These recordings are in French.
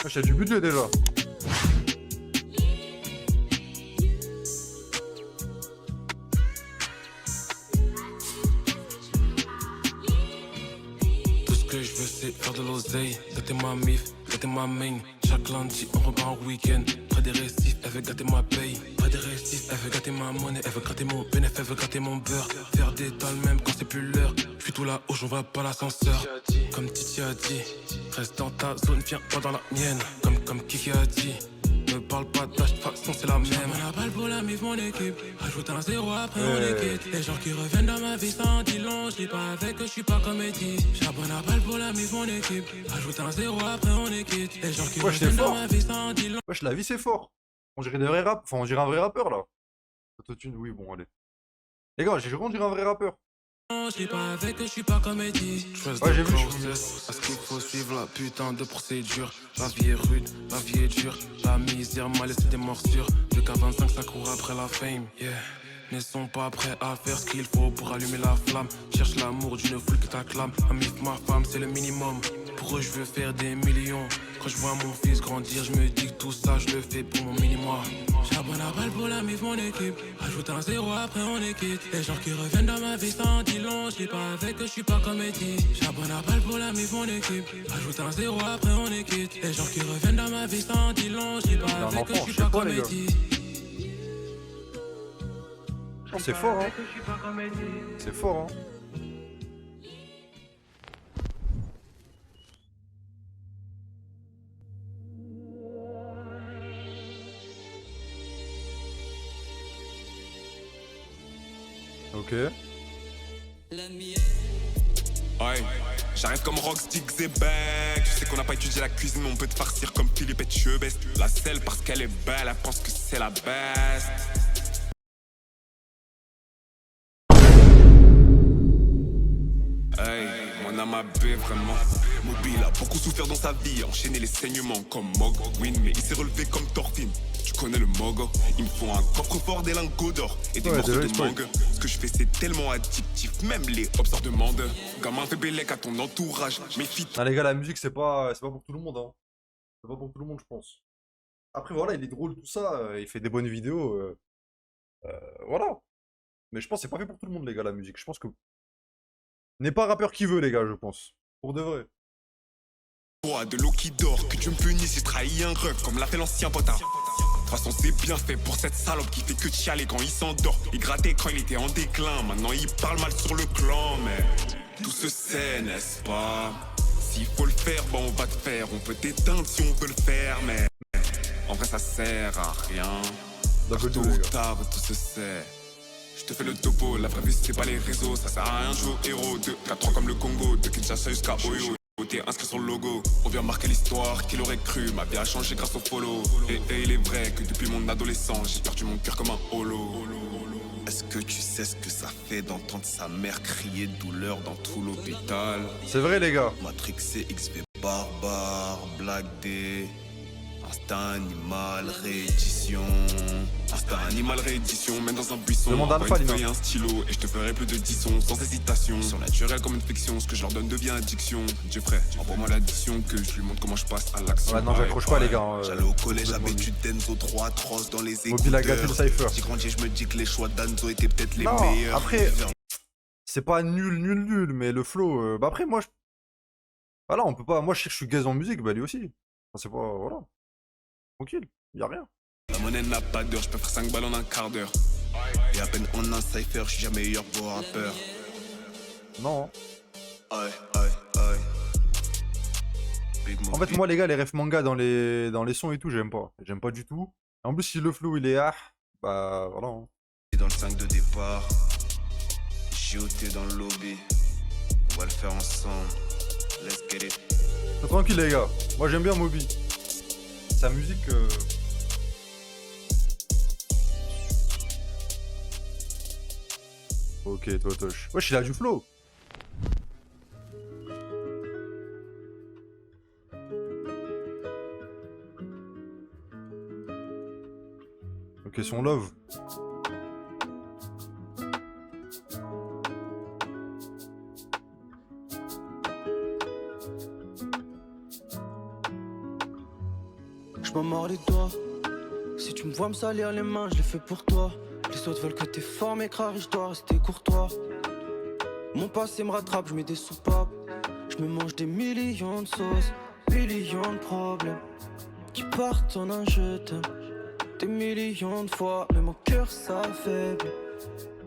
Wesh, y'a du budget déjà. Tout ce que je veux c'est faire de l'oseille. Gâter ma mif, gâter ma main. Chaque lundi on repart en week-end. Près des récifs, elle veut gâter ma paye. Près des récifs, elle veut gâter ma monnaie. Elle veut gratter mon bénéfice, elle veut gratter mon beurre. Faire des talles même quand c'est plus l'heure. Je suis tout là-haut, j'en vois pas l'ascenseur. Comme Titi a dit, reste dans ta zone, viens pas dans la mienne. Comme Kiki a dit, ne parle pas de tâche, de toute façon c'est la même. La balle pour la mif, mon équipe. Rajoute un zéro, après on est quitte. Les gens qui reviennent dans ma vie sans dit long. Je dis pas avec eux, je suis pas comme Eddie. J'abonne la balle pour la mif, mon équipe. Rajoute un zéro, après on est quitte. Les gens qui reviennent dans ma vie sans dit long. Wesh, la vie c'est fort. On dirait des vrais rap. Enfin, on dirait un vrai rappeur là. Autotune, oui, bon, allez. Les gars, j'ai juré, on dirait un vrai rappeur. Je suis pas avec eux, je suis pas comme Eddie. Ouais, j'ai vu. Parce qu'il faut suivre la putain de procédure. La vie est rude, la vie est dure. La misère m'a laissé des morsures. De qu'à 25, ça court après la fame. Yeah. Ne sont pas prêts à faire ce qu'il faut pour allumer la flamme. Cherche l'amour d'une foule qui t'acclame. Ami, ma femme, c'est le minimum. Pour eux, je veux faire des millions. Quand je vois mon fils grandir, je me dis que tout ça, je le fais pour mon mini-moi. J'abonne la balle pour la mif, mon équipe. Rajoute un zéro, après on est quitte. Les gens qui reviennent dans ma vie sans dit long. Je suis pas avec eux, je suis pas comme Eddie. J'abonne la balle pour la mif, mon équipe. Rajoute un zéro, après on est quitte. Les gens qui reviennent dans ma vie sans dit long. Je suis pas avec eux, je suis pas comme Eddie. C'est fort, hein. C'est fort, hein. Ok. Ouais, j'arrive comme Rockstick Zebek. Tu sais qu'on n'a pas étudié la cuisine, on peut te farcir comme Philippe et Chebest. La selle parce qu'elle est belle, elle pense que c'est la best. Hey, mon âme a bé vraiment. Mobile a beaucoup souffert dans sa vie, enchaîné les saignements comme Mog. Win, mais il s'est relevé comme Thorfinn. Tu connais le Mogo. Il me faut un coffre-fort, des lingots d'or et des morceaux de mangue. Ce que je fais c'est tellement addictif, même les hops en demandent. Gamin fais bellec à ton entourage, méfie. Ah les gars, la musique c'est pas pour tout le monde, hein. C'est pas pour tout le monde, je pense. Après voilà, il est drôle tout ça, il fait des bonnes vidéos, voilà. Mais je pense que c'est pas fait pour tout le monde les gars la musique. Je pense que n'est pas rappeur qui veut les gars, je pense. Pour de vrai. De l'eau qui dort, que Dieu me punisse, j'ai trahi un rêve comme l'a fait l'ancien potard. De toute façon c'est bien fait pour cette salope qui fait que chialer quand il s'endort. Il grattait quand il était en déclin, maintenant il parle mal sur le clan. Mais tout se sait, n'est-ce pas? S'il faut le faire, bon on va te faire. On peut t'éteindre si on veut le faire, mais en vrai ça sert à rien. Tôt ou tard tout se sait. Je te fais le topo, la vraie vie c'est pas les réseaux. Ça sert à rien de jouer au héros. De 4-3 comme le Congo, de Kinshasa jusqu'à Oyo. T'es inscrit sur le logo, on vient marquer l'histoire. Qui l'aurait cru, ma vie a changé grâce au follow. Et il est vrai que depuis mon adolescence, j'ai perdu mon cœur comme un holo. Est-ce que tu sais ce que ça fait d'entendre sa mère crier de douleur dans tout l'hôpital? C'est vrai les gars. Matrixé XV barbare, Black D. Instinct animal, réédition. Instinct animal, réédition. Même dans un buisson, demande envoie Alpha, une feuille et un stylo. Et je te ferai plus de 10 sons sans hésitation. Surnaturel comme une fiction, ce que je leur donne devient addiction. Dieu frère, envoie-moi l'addition que je lui montre comment je passe à l'action. Ouais non, j'accroche pas les gars. J'allais au collège, j'avais du Denzo 3 atroces dans les écouteurs. Mobile a gâté le cypher. J'ai grandi, je me dis que les choix d'Anzo étaient peut-être les Non, meilleurs. après, c'est pas nul, mais le flow. Bah après, moi, voilà, on peut pas. Moi, je sais que je suis gaze en musique, bah lui aussi. Enfin, c'est pas. Voilà. Tranquille, y'a rien. La monnaie n'a pas d'heure, je peux faire 5 balles en un quart d'heure. Et à peine en un cypher, je suis jamais meilleur beau rappeur. Non. Aïe. En fait, moi, les gars, les refs manga dans les sons et tout, j'aime pas. J'aime pas du tout. En plus, si le flow il est bah voilà. Hein. Dans le 5 de départ, JOT dans le lobby. On va le faire ensemble. Let's get it. Tranquille, les gars. Moi, j'aime bien Moby. Sa musique. Ok, toi, Tosh. Wesh, il a du flow. Ok, son love. je m'en mords les doigts. Si tu me vois me salir les mains, je les fais pour toi. Les autres veulent que t'es fort, mais crari, je dois rester courtois. Mon passé me rattrape, je mets des soupapes. Je me mange des millions de sauces, millions de problèmes qui partent en un je t'aime. Des millions de fois, mais mon cœur s'affaiblit.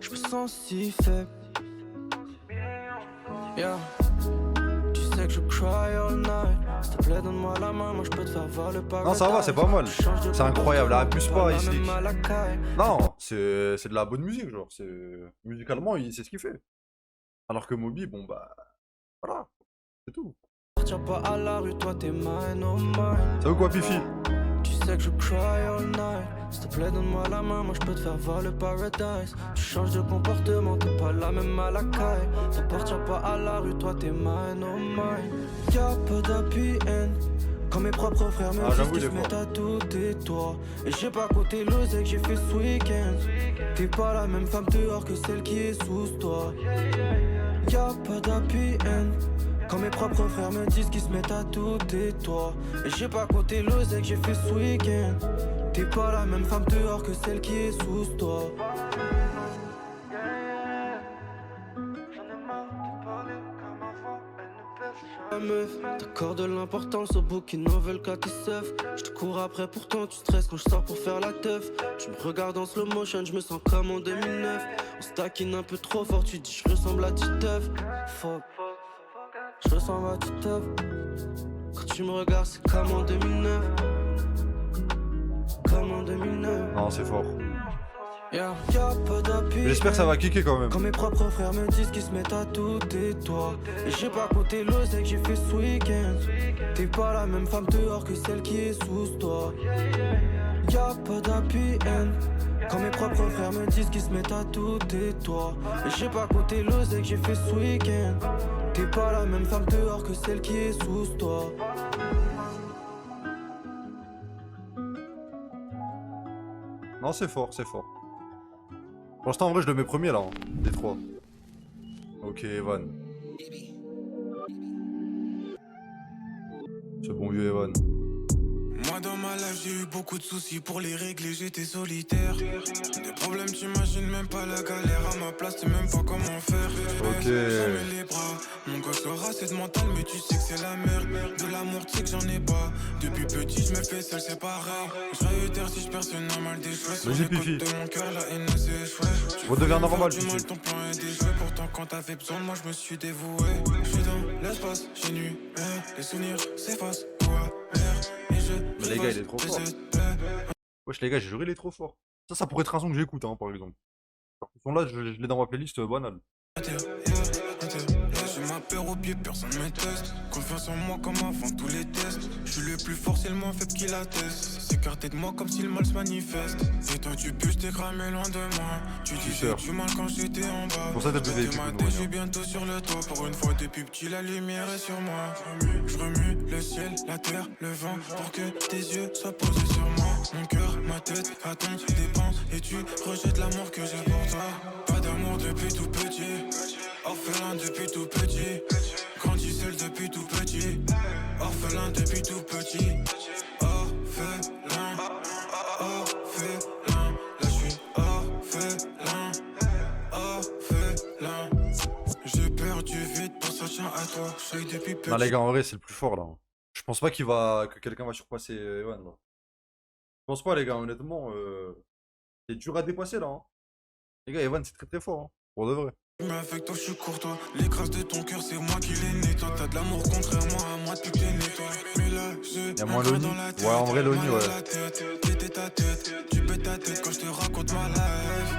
Je me sens si faible. Yeah. Tu sais que je cry all night. S'il te plaît, donne-moi la main, moi je peux te faire voir le paradis. Non, ça va, c'est pas mal. C'est incroyable, abuse pas ici. Non, c'est de la bonne musique, genre. Musicalement, c'est ce qu'il fait. Alors que Moby, bon bah. Voilà. C'est tout. Partir pas à la rue, toi t'es mine, oh mine. Ça veut quoi, Pifi? Tu sais que je cry all night. S'il te plaît, donne-moi la main, moi je peux te faire voir le paradise. Tu changes de comportement, t'es pas la même à la caille. Ça partir pas à la rue, toi t'es mine, oh mine. Y'a pas d'appui haine. Quand mes propres frères me disent qu'ils se mettent à tout et toi. Et j'ai pas compté l'oseille que j'ai fait ce week-end. T'es pas la même femme dehors que celle qui est sous toi. Y'a pas d'appui haine. Quand mes propres frères me disent qu'ils se mettent à tout et toi. Et j'ai pas compté l'oseille que j'ai fait ce week-end. T'es pas la même femme dehors que celle qui est sous toi. Meuf, t'accordes de l'importance au bouquin novel quand t'es seuf. Je te cours après pourtant tu stresses quand je sors pour faire la teuf. Tu me regardes en slow motion, je me sens comme en 2009. On se taquine un peu trop fort, tu dis je ressemble à Titeuf. Fuck, je ressemble à Titeuf. Quand tu me regardes c'est comme en 2009. Comme en 2009. Non, c'est fort. Yeah. Pas d'appui. J'espère que ça va kicker quand même. Quand mes propres frères me disent qu'ils se mettent à tout et toi. Et j'ai pas compté l'oseille que j'ai fait ce week-end. T'es pas la même femme dehors que celle qui est sous toi. Y'a pas d'appui haine. Quand mes propres frères me disent qu'ils se mettent à tout et toi. Et j'ai pas compté l'oseille que j'ai fait ce week-end. T'es pas la même femme dehors que celle qui est sous toi. Non, c'est fort, c'est fort. Pour l'instant, en vrai, je le mets premier là, hein, des trois. Ok, Evan. Ce bon vieux Evan. Moi dans ma life j'ai eu beaucoup de soucis pour les régler, j'étais solitaire. Des problèmes t'imagines même pas la galère, à ma place t'es même pas comment faire. Ok. Jamais les bras, mon gosse aura cette mentale mais tu sais que c'est la merde. De l'amour tu sais que j'en ai pas, depuis petit je me fais seul c'est pareil. Je réitère si je perds c'est normal d'échouer. Sur les côtes de mon cœur la haine c'est échoué. Redevient normal du mal ton plan est déjoué, pourtant quand t'avais besoin de moi je me suis dévoué. Je suis dans l'espace, j'ai nu, les souvenirs s'effacent, toi, merde. Mais les gars, il est trop fort. Wesh, les gars, j'ai juré, il est trop fort. Ça pourrait être un son que j'écoute, hein, par exemple. Ce son-là, je l'ai dans ma playlist banale. J'ai ma peur au pied, personne me teste. Confiance en moi comme avant tous les tests. Je suis le plus fort, c'est le moins faible qui l'atteste. S'écarter de moi comme si le mal se manifeste. Et toi tu bûches, t'es cramé loin de moi. Tu disais du mal quand j'étais en bas. Pour ça t'as plus de ma tête, je suis bientôt sur le toit. Pour une fois depuis petit, la lumière est sur moi. Je remue le ciel, la terre, le vent. Pour que tes yeux soient posés sur moi. Mon cœur, ma tête, attends, dépend. Et tu rejettes l'amour que j'ai pour toi. Pas d'amour depuis tout petit. Orphelin depuis tout petit, grandi seul depuis tout petit. Orphelin depuis tout petit. Orphelin, orphelin. Là je suis orphelin, orphelin. J'ai perdu vite pour ça tiens à toi. J'aille depuis petit. Non les gars, en vrai c'est le plus fort là. Je pense pas que quelqu'un va surpasser Evan là. Je pense pas les gars, honnêtement. C'est dur à dépasser là. Hein. Les gars, Evan c'est très très fort. Hein. Pour de vrai. Mais avec toi je suis courtois. Les crasses de ton cœur c'est moi qui les nettoie. T'as de l'amour contrairement à moi depuis que t'es nettoie. Mais là j'ai y'a moins Loni. Ouais en vrai Loni ouais. T'étais ta tête, tu pètes ta tête quand je te raconte ma life.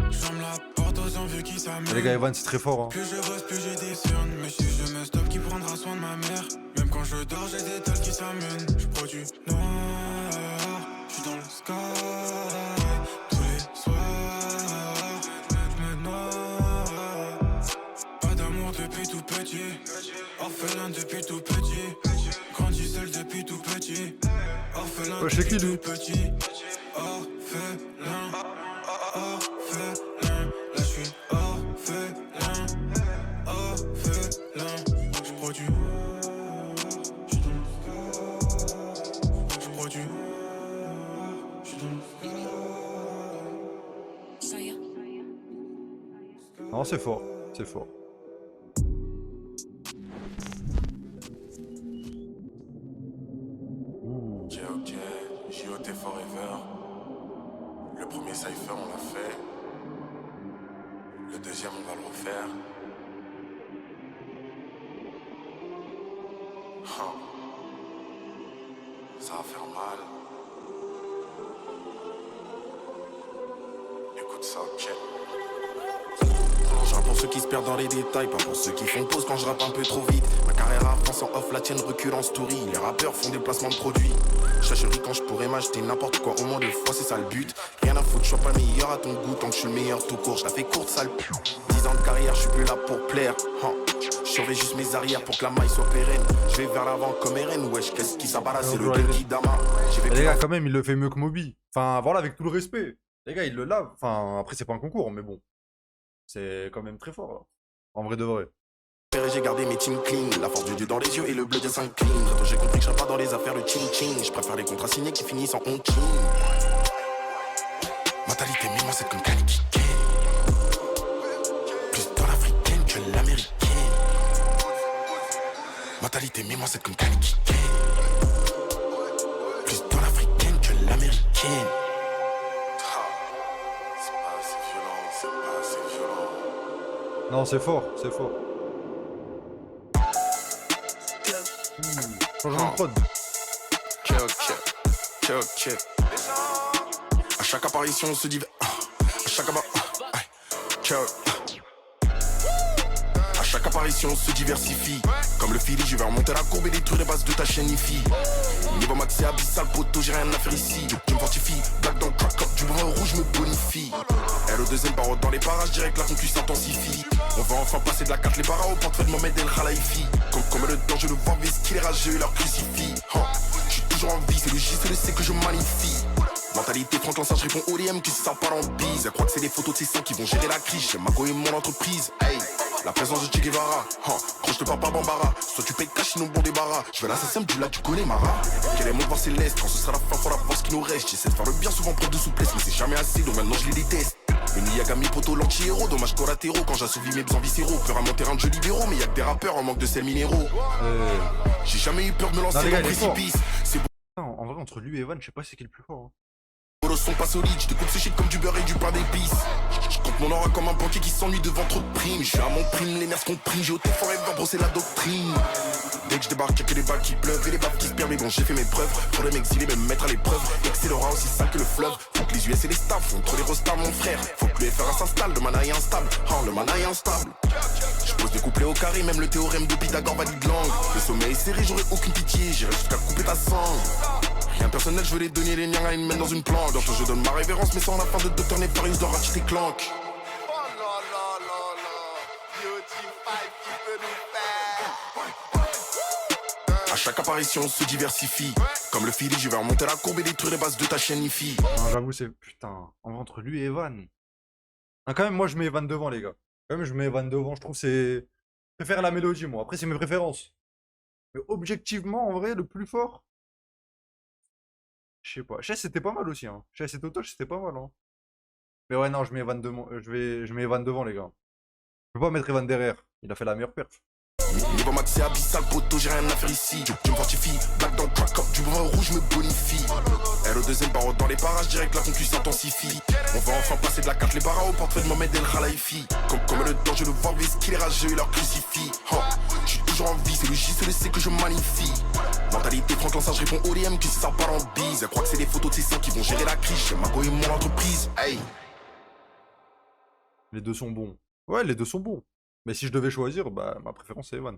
J'aime la porte aux envieux qui s'amènent. Les gars Evan c'est très fort hein. Plus je bosse plus j'ai des cernes. Mais si je me stoppe qui prendra soin de ma mère. Même quand je dors j'ai des tales qui s'amènent. Je produis noir, je suis dans le sky. Tous les soirs depuis tout petit, orphelin depuis tout petit, grandi seul depuis tout petit, orphelin depuis tout petit, orphelin, orphelin, là je suis orphelin, orphelin, je produis, Non, c'est fort. C'est fort. Ok, ok, JOT Forever. Le premier cypher, on l'a fait. Le deuxième, on va le refaire. Oh. Ça va faire mal. Écoute ça, ok. Je rappe pour ceux qui se perdent dans les détails, pas pour ceux qui font pause quand je rappe un peu trop vite. Ma carrière avance en off, la tienne recule en story. Les rappeurs font des placements de produits. Chercherie quand je pourrais m'acheter n'importe quoi, au moins 2 fois, c'est ça le but. Rien à foutre, je sois pas le meilleur à ton goût, tant que je suis le meilleur tout court. Je la fais courte, sale pute. 10 ans de carrière, je suis plus là pour plaire. Je surveille juste mes arrières pour que la maille soit pérenne. Je vais vers l'avant comme Eren, wesh, qu'est-ce qui s'abat, c'est le Genki Dama. Les gars, quand même, il le fait mieux que Moby. Enfin, voilà, avec tout le respect. Les gars, il le lave. Enfin, après, c'est pas un concours, mais bon. C'est quand même très fort, là. En vrai de vrai. J'ai gardé mes teams clean, la force du dieu dans les yeux et le bleu de s'incline. Bientôt j'ai compris que je serai pas dans les affaires de ching-ching. Je préfère les contrats signés qui finissent en on-ching. Mentalité mimosette comme Kaniki. Plus dans l'africaine que l'américaine. Mentalité mimosette comme Kaniki. Plus dans l'africaine que l'américaine. C'est pas assez violent, c'est pas assez violent. Non, c'est fort, c'est fort. Changement de prod. Ok. À chaque apparition, on se dit. À chaque apparition, on se diversifie. Comme le Philly, je vais remonter la courbe et détruire les bases de ta chaîne IFI. Niveau max c'est abyssal, poteau, j'ai rien à faire ici. Je me fortifie, black dans le crack up, du brun au rouge me bonifie. Elle au deuxième barreau dans les parages, direct la conquête s'intensifie. On va enfin passer de la carte les paras au portefeuille de Mohamed El Khalifi. Comme le temps, je le vois, vis qu'il est rageux, leur crucifie. Je suis toujours en vie, c'est le J, c'est le C que je magnifie. Mentalité Franklin, ça je réponds au DM qui ça part en bise. Elle croit que c'est des photos de ses seins qui vont gérer la crise. J'aime ma go et mon entreprise. Hey, la présence de Che Guevara. Quand je te parle pas Bambara. Soit tu payes cash, sinon bon débarras. Je veux l'assassin du lac, tu connais Mara. Quel est mon devoir céleste. Quand ce sera la fin, faudra voir ce qui nous reste. J'essaie de faire le bien, souvent preuve de souplesse. Mais c'est jamais assez, donc maintenant je les déteste. Le Niyagami poto l'anti-héros, dommage collatéraux. Quand j'assouvis mes besoins viscéraux. Peur à mon terrain de jeux libéraux. Mais y'a que des rappeurs en manque de sels minéraux. J'ai jamais eu peur de me lancer dans le précipice. C'est En vrai, entre lui et Evan, je sais pas c'est qui le plus fort. Hein. Les sont pas solides, je découpe ce shit comme du beurre et du pain d'épices. Je compte mon aura comme un banquier qui s'ennuie devant trop de primes. Je suis à mon prime, les nerfs compriment, j'ai au forever, bro, c'est la doctrine. Dès que je débarque, y'a que des balles qui pleuvent et les baffes qui se perdent. Mais bon, j'ai fait mes preuves, pour les m'exiler, même me mettre à l'épreuve. Excellent aussi sale que le fleuve. Faut que les US et les staffs font trop les rostards, mon frère. Faut que l'UFR s'installe, le mana est instable. Le mana est instable. Je pose des couplets au carré, même le théorème de Pythagore valide langue. Le sommet est serré, j'aurai aucune pitié, j'irai jusqu'à couper ta sangle. Rien personnel, je veux les donner les liens à une main dans une planque. Bientôt je donne ma révérence, mais sans la fin de Dr Nefarius de Ratchet et Clank. À chaque apparition, on se diversifie. Comme le Philly, je vais remonter la courbe et détruire les bases de ta chaîne IFI. J'avoue, c'est putain. Entre lui et Evan. Quand même, moi je mets Evan devant, les gars. Quand même, je mets Evan devant. Je trouve c'est. Je préfère la mélodie, moi. Après, c'est mes préférences. Mais objectivement, en vrai, le plus fort. Je sais pas. Chess c'était pas mal aussi. Hein. Chess et Toto, c'était pas mal. Hein. Mais ouais, non, je mets Evan devant. Je mets Evan devant, les gars. Je peux pas mettre Evan derrière. Il a fait la meilleure perf. Niveau max c'est abyssal, poteau, j'ai rien à faire ici. Je me fortifie, black dans le crack up, du brun au rouge me bonifie. Elle au deuxième barreau dans les parages, direct la conquête s'intensifie. On va enfin passer de la carte les paras au portefeuille de Mohamed El Khalifi. Comme le temps, je le vois, vis qu'il est rageux et leur crucifie. Je suis toujours en vie, c'est le J, c'est le C que je magnifie. Mentalité Franklin, ça je réponds au DM qui ça part en bise. Elle croit que c'est des photos de ses seins qui vont gérer la crise. J'aime ma go et mon entreprise. Hey. Les deux sont bons. Ouais, les deux sont bons. Mais si je devais choisir, bah ma préférence c'est Evan.